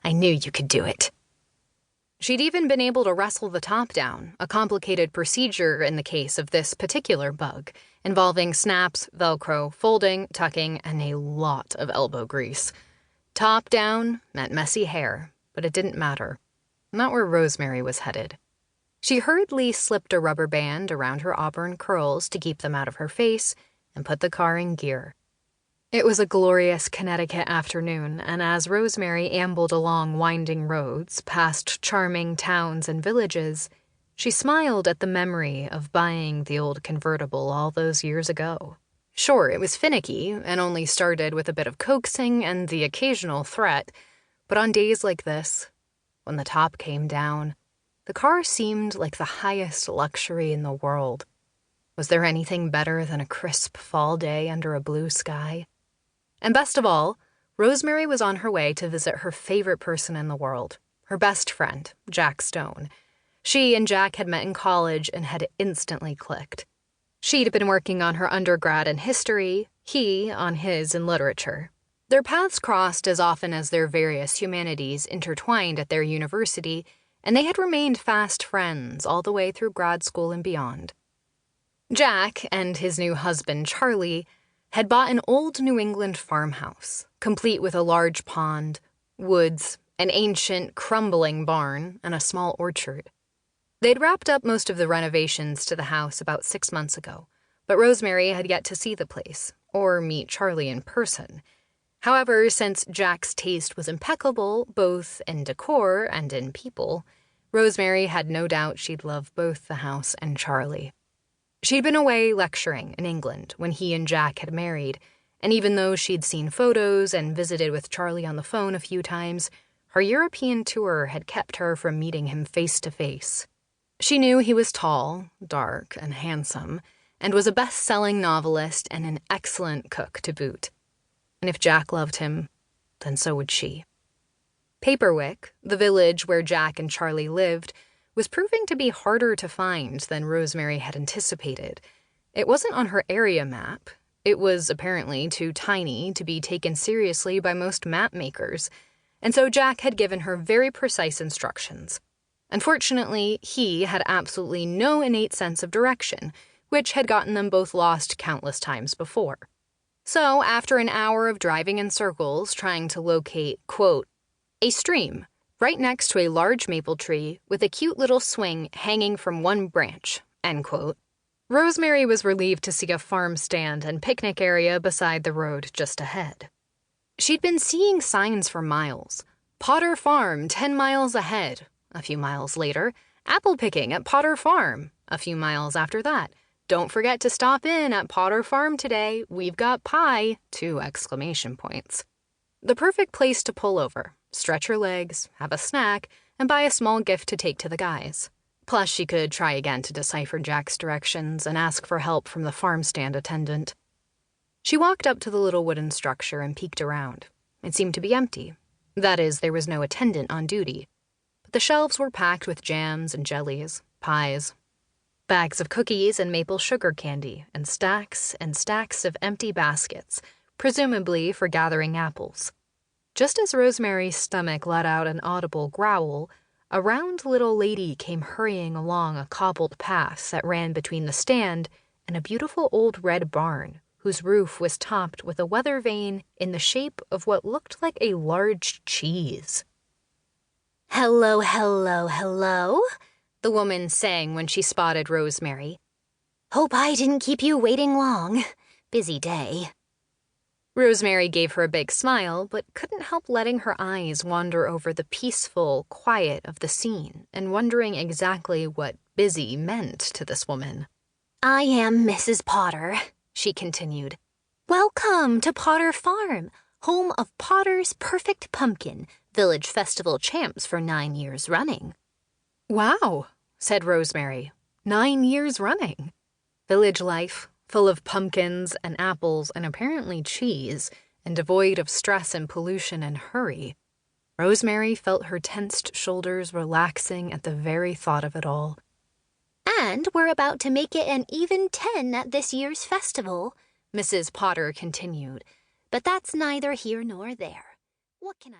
I knew you could do it. She'd even been able to wrestle the top down, a complicated procedure in the case of this particular bug, involving snaps, Velcro, folding, tucking, and a lot of elbow grease. Top down meant messy hair, but it didn't matter. Not where Rosemary was headed. She hurriedly slipped a rubber band around her auburn curls to keep them out of her face and put the car in gear. It was a glorious Connecticut afternoon, and as Rosemary ambled along winding roads, past charming towns and villages, she smiled at the memory of buying the old convertible all those years ago. Sure, it was finicky, and only started with a bit of coaxing and the occasional threat, but on days like this, when the top came down, the car seemed like the highest luxury in the world. Was there anything better than a crisp fall day under a blue sky? And best of all, Rosemary was on her way to visit her favorite person in the world, her best friend, Jack Stone. She and Jack had met in college and had instantly clicked. She'd been working on her undergrad in history, he on his in literature. Their paths crossed as often as their various humanities intertwined at their university, and they had remained fast friends all the way through grad school and beyond. Jack and his new husband, Charlie, had bought an old New England farmhouse, complete with a large pond, woods, an ancient, crumbling barn, and a small orchard. They'd wrapped up most of the renovations to the house about 6 months ago, but Rosemary had yet to see the place, or meet Charlie in person. However, since Jack's taste was impeccable, both in decor and in people, Rosemary had no doubt she'd love both the house and Charlie. She'd been away lecturing in England when he and Jack had married, and even though she'd seen photos and visited with Charlie on the phone a few times, her European tour had kept her from meeting him face to face. She knew he was tall, dark, and handsome, and was a best-selling novelist and an excellent cook to boot. And if Jack loved him, then so would she. Paperwick, the village where Jack and Charlie lived, was proving to be harder to find than Rosemary had anticipated. It wasn't on her area map. It was apparently too tiny to be taken seriously by most map makers, and so Jack had given her very precise instructions. Unfortunately, he had absolutely no innate sense of direction, which had gotten them both lost countless times before. So, after an hour of driving in circles trying to locate, quote, a stream right next to a large maple tree with a cute little swing hanging from one branch, end quote, Rosemary was relieved to see a farm stand and picnic area beside the road just ahead. She'd been seeing signs for miles. Potter Farm 10 miles ahead. A few miles later, apple picking at Potter Farm. A few miles after that, don't forget to stop in at Potter Farm today. We've got pie, 2 exclamation points. The perfect place to pull over, stretch her legs, have a snack, and buy a small gift to take to the guys. Plus, she could try again to decipher Jack's directions and ask for help from the farm stand attendant. She walked up to the little wooden structure and peeked around. It seemed to be empty. That is, there was no attendant on duty. But the shelves were packed with jams and jellies, pies, bags of cookies and maple sugar candy, and stacks of empty baskets, presumably for gathering apples. Just as Rosemary's stomach let out an audible growl, a round little lady came hurrying along a cobbled path that ran between the stand and a beautiful old red barn, whose roof was topped with a weather vane in the shape of what looked like a large cheese. "Hello, hello, hello," the woman sang when she spotted Rosemary. "Hope I didn't keep you waiting long. Busy day." Rosemary gave her a big smile, but couldn't help letting her eyes wander over the peaceful quiet of the scene and wondering exactly what busy meant to this woman. "I am Mrs. Potter," she continued. "Welcome to Potter Farm, home of Potter's Perfect Pumpkin, village festival champs for 9 years running." "Wow," said Rosemary. 9 years running. Village life, full of pumpkins and apples and apparently cheese, and devoid of stress and pollution and hurry. Rosemary felt her tensed shoulders relaxing at the very thought of it all. "And we're about to make it an even 10 at this year's festival," Mrs. Potter continued. "But that's neither here nor there. What can I